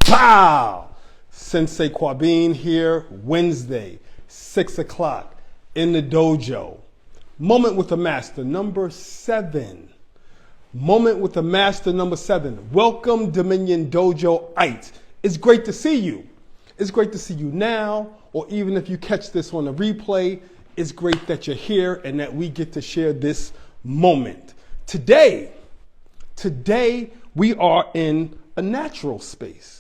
Pow! Sensei Kwabin here, Wednesday, 6 o'clock in the dojo. Moment with the Master, number 7. Moment with the Master, number 7. Welcome, Dominion Dojo-ites. It's great to see you. It's great to see you now, or even if you catch this on the replay, it's great that you're here and that we get to share this moment. Today we are in a natural space.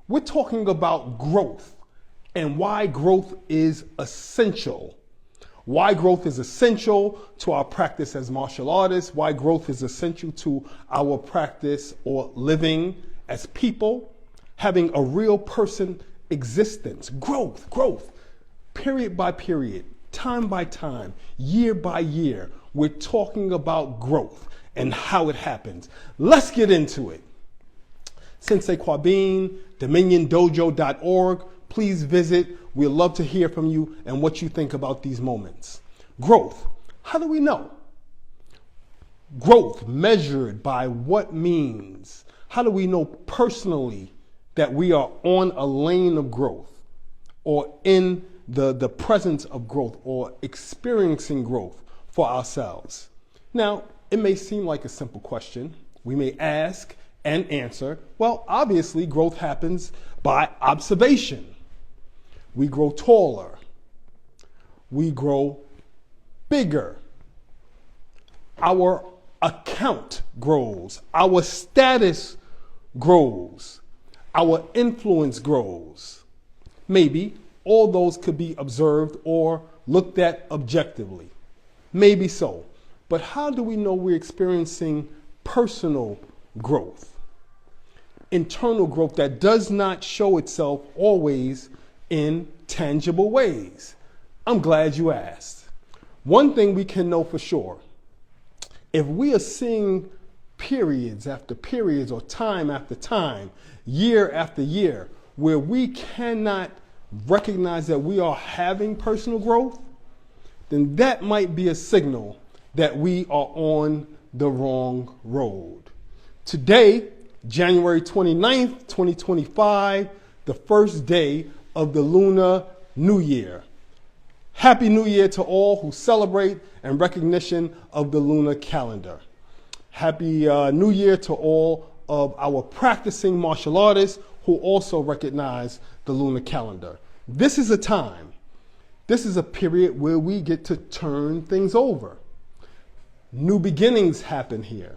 We're talking about growth and why growth is essential. Why growth is essential to our practice as martial artists, why growth is essential to our practice or living as people, having a real person existence. Growth, period by period, time by time, year by year. We're talking about growth and how it happens. Let's get into it. Sensei Kwabin, dominiondojo.org. Please visit. We'd love to hear from you and what you think about these moments. Growth. How do we know? Growth measured by what means? How do we know personally that we are on a lane of growth or in the presence of growth or experiencing growth for ourselves? Now, it may seem like a simple question. We may ask and answer. Well, obviously, growth happens by observation. We grow taller. We grow bigger. Our account grows. Our status grows. Our influence grows. Maybe all those could be observed or looked at objectively. Maybe so. But how do we know we're experiencing personal growth? Internal growth that does not show itself always in tangible ways. I'm glad you asked. One thing we can know for sure, if we are seeing periods after periods or time after time, year after year, where we cannot recognize that we are having personal growth, then that might be a signal that we are on the wrong road. Today, January 29th, 2025, the first day of the Lunar New Year. Happy New Year to all who celebrate and recognition of the lunar calendar. Happy New Year to all of our practicing martial artists who also recognize the lunar calendar. This is a time, this is a period where we get to turn things over. New beginnings happen here.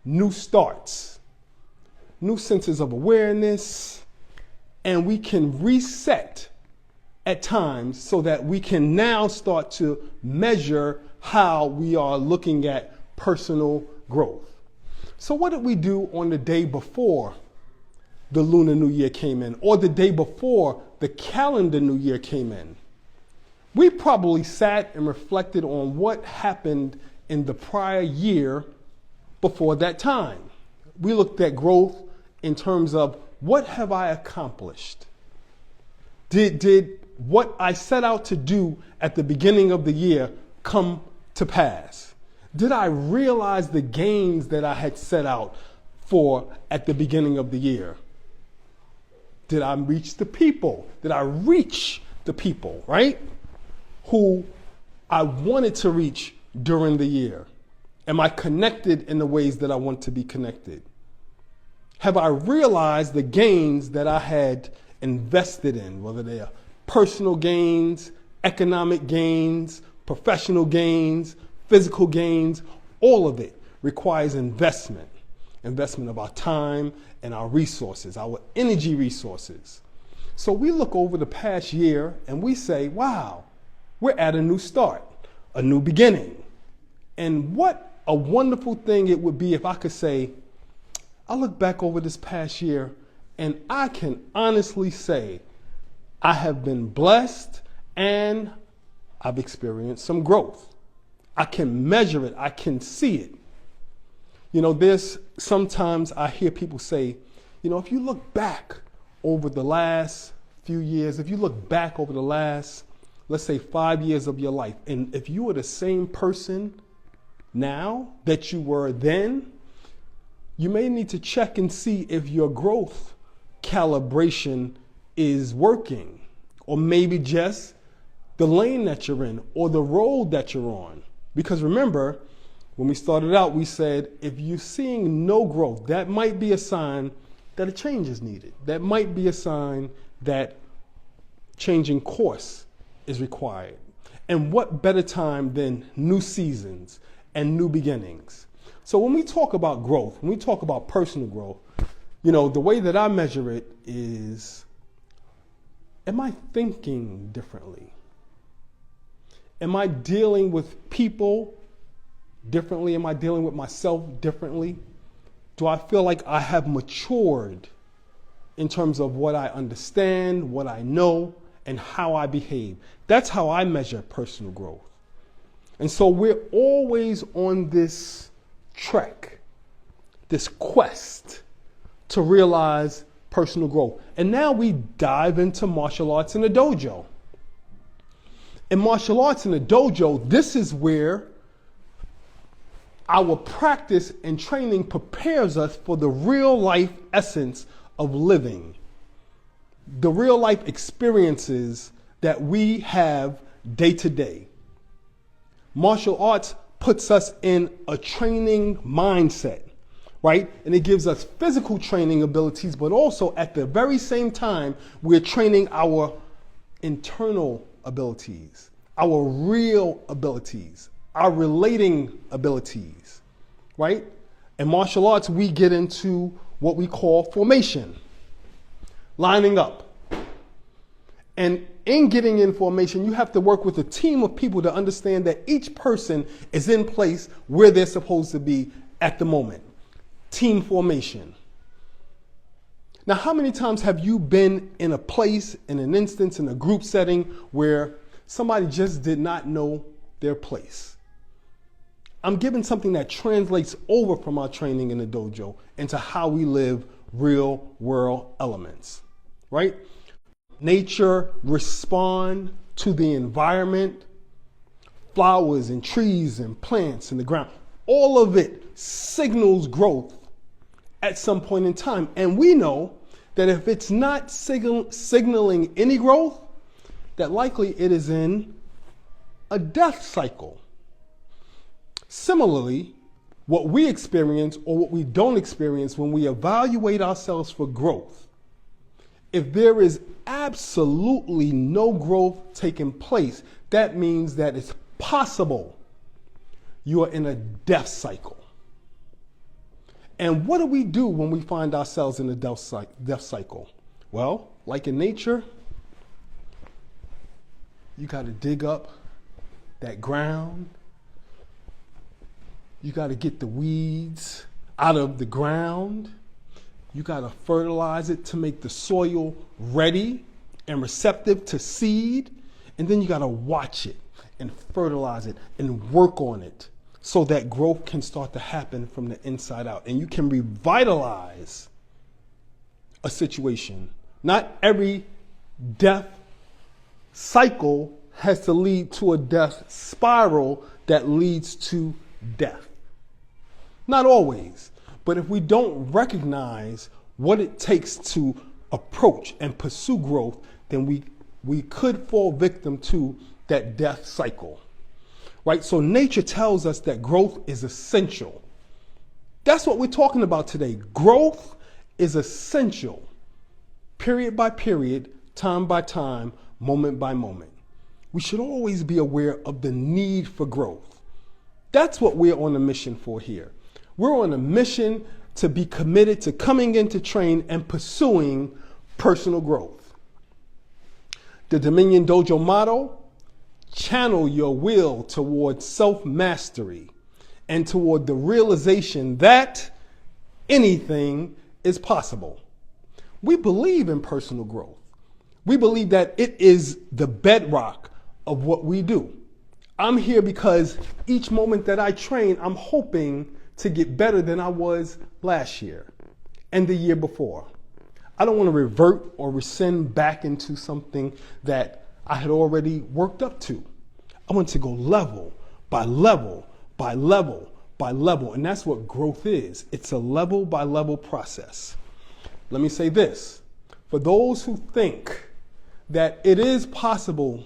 New starts, new senses of awareness, and we can reset at times so that we can now start to measure how we are looking at personal growth. So what did we do on the day before the Lunar New Year came in, or the day before the calendar New Year came in? We probably sat and reflected on what happened in the prior year before that time. We looked at growth in terms of what have I accomplished? Did what I set out to do at the beginning of the year come to pass? Did I realize the gains that I had set out for at the beginning of the year? Did I reach the people? Did I reach the people, right? Who I wanted to reach during the year? Am I connected in the ways that I want to be connected? Have I realized the gains that I had invested in, whether they are personal gains, economic gains, professional gains, physical gains? All of it requires investment of our time and our resources, our energy resources. So we look over the past year and we say, wow, we're at a new start, a new beginning. And what a wonderful thing it would be if I could say, I look back over this past year and I can honestly say I have been blessed and I've experienced some growth. I can measure it. I can see it. You know, sometimes I hear people say, you know, if you look back over the last few years, if you look back over the last, let's say 5 years of your life, and if you were the same person now that you were then, you may need to check and see if your growth calibration is working, or maybe just the lane that you're in or the road that you're on. Because remember, when we started out, we said if you're seeing no growth, that might be a sign that a change is needed. That might be a sign that changing course is required. And what better time than new seasons and new beginnings? So when we talk about growth, when we talk about personal growth, the way that I measure it is, am I thinking differently? Am I dealing with people differently? Am I dealing with myself differently? Do I feel like I have matured in terms of what I understand, what I know, and how I behave? That's how I measure personal growth. And so we're always on this trek, this quest to realize personal growth. And now we dive into martial arts in the dojo. In martial arts in the dojo, this is where our practice and training prepares us for the real life essence of living, the real life experiences that we have day to day. Martial arts puts us in a training mindset, right? And it gives us physical training abilities, but also at the very same time, we're training our internal abilities, our real abilities, our relating abilities, right? In martial arts, we get into what we call formation, lining up. And in getting in formation, you have to work with a team of people to understand that each person is in place where they're supposed to be at the moment. Team formation. Now, how many times have you been in a place, in an instance, in a group setting where somebody just did not know their place? I'm giving something that translates over from our training in the dojo into how we live real world elements, right? Nature respond to the environment, flowers and trees and plants in the ground. All of it signals growth at some point in time. And we know that if it's not signaling any growth, that likely it is in a death cycle. Similarly, what we experience or what we don't experience when we evaluate ourselves for growth, if there is absolutely no growth taking place, that means that it's possible you are in a death cycle. And what do we do when we find ourselves in a death cycle? Well, like in nature, you got to dig up that ground. You got to get the weeds out of the ground. You got to fertilize it to make the soil ready and receptive to seed. And then you got to watch it and fertilize it and work on it so that growth can start to happen from the inside out. And you can revitalize a situation. Not every death cycle has to lead to a death spiral that leads to death. Not always. But if we don't recognize what it takes to approach and pursue growth, then we could fall victim to that death cycle, right? So nature tells us that growth is essential. That's what we're talking about today. Growth is essential, period by period, time by time, moment by moment. We should always be aware of the need for growth. That's what we're on a mission for here. We're on a mission to be committed to coming in to train and pursuing personal growth. The Dominion Dojo motto, channel your will toward self-mastery and toward the realization that anything is possible. We believe in personal growth. We believe that it is the bedrock of what we do. I'm here because each moment that I train, I'm hoping to get better than I was last year and the year before. I don't want to revert or rescind back into something that I had already worked up to. I want to go level by level by level by level. And that's what growth is. It's a level by level process. Let me say this. For those who think that it is possible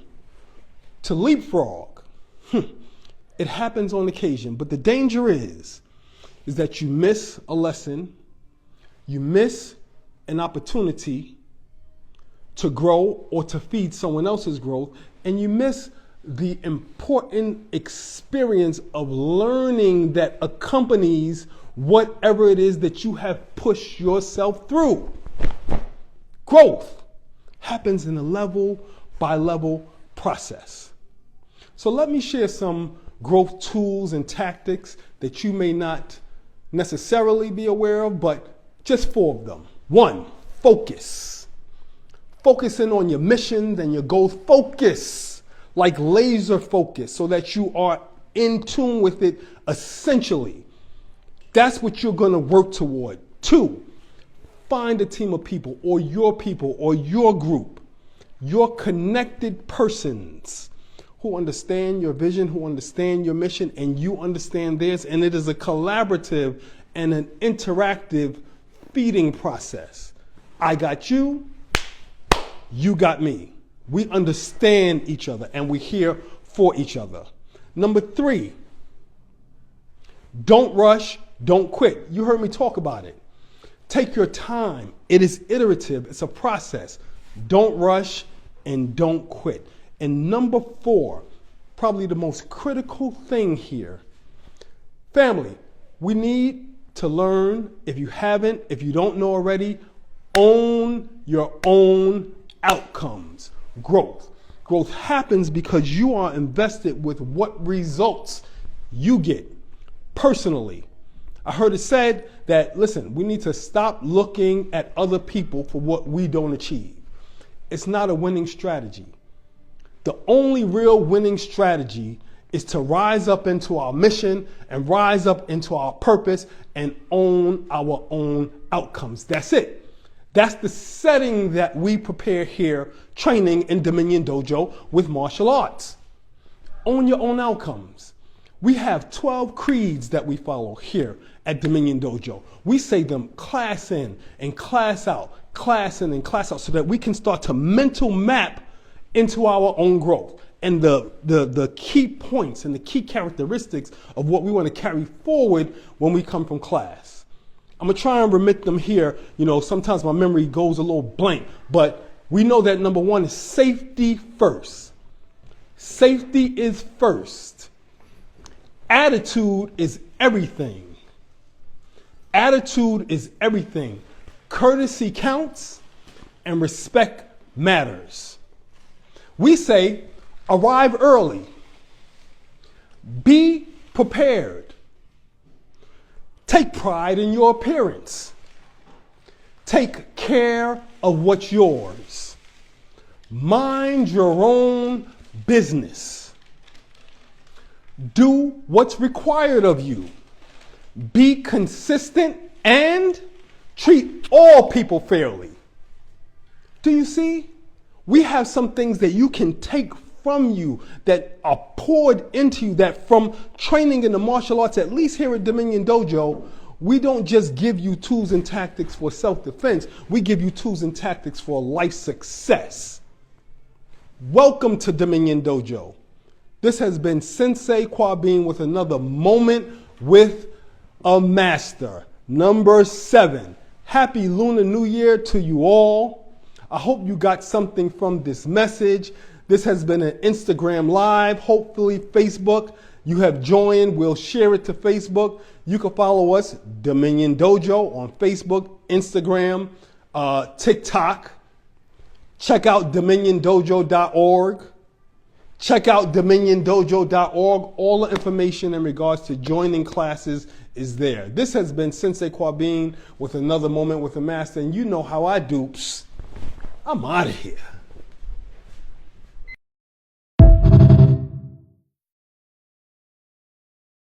to leapfrog, it happens on occasion. But the danger is that you miss a lesson, you miss an opportunity to grow or to feed someone else's growth, and you miss the important experience of learning that accompanies whatever it is that you have pushed yourself through. Growth happens in a level by level process. So let me share some growth tools and tactics that you may not necessarily be aware of, but just 4 of them. 1, focus. Focusing on your missions and your goals. Focus, like laser focus, so that you are in tune with it essentially. That's what you're going to work toward. 2, find a team of people or your group, your connected persons who understand your vision, who understand your mission, and you understand theirs. And it is a collaborative and an interactive feeding process. I got you, you got me. We understand each other and we're here for each other. Number 3, don't rush, don't quit. You heard me talk about it. Take your time. It is iterative. It's a process. Don't rush and don't quit. And number 4, probably the most critical thing here, family, we need to learn, if you haven't, if you don't know already, own your own outcomes. Growth happens because you are invested with what results you get personally. I heard it said that, listen, we need to stop looking at other people for what we don't achieve. It's not a winning strategy. The only real winning strategy is to rise up into our mission and rise up into our purpose and own our own outcomes. That's it. That's the setting that we prepare here, training in Dominion Dojo with martial arts. Own your own outcomes. We have 12 creeds that we follow here at Dominion Dojo. We say them class in and class out, class in and class out, so that we can start to mental map into our own growth and the key points and the key characteristics of what we want to carry forward when we come from class. I'm going to try and remit them here. You know, sometimes my memory goes a little blank, but we know that number 1 is safety first. Safety is first. Attitude is everything. Attitude is everything. Courtesy counts and respect matters. We say, arrive early. Be prepared. Take pride in your appearance. Take care of what's yours. Mind your own business. Do what's required of you. Be consistent and treat all people fairly. Do you see? We have some things that you can take from you that are poured into you, that from training in the martial arts, at least here at Dominion Dojo, we don't just give you tools and tactics for self-defense. We give you tools and tactics for life success. Welcome to Dominion Dojo. This has been Sensei Kwabin with another moment with a master. Number 7. Happy Lunar New Year to you all. I hope you got something from this message. This has been an Instagram Live, hopefully Facebook. You have joined. We'll share it to Facebook. You can follow us, Dominion Dojo, on Facebook, Instagram, TikTok. Check out dominiondojo.org. Check out dominiondojo.org. All the information in regards to joining classes is there. This has been Sensei Kwabin with another moment with the master. And you know how I do. I'm out of here.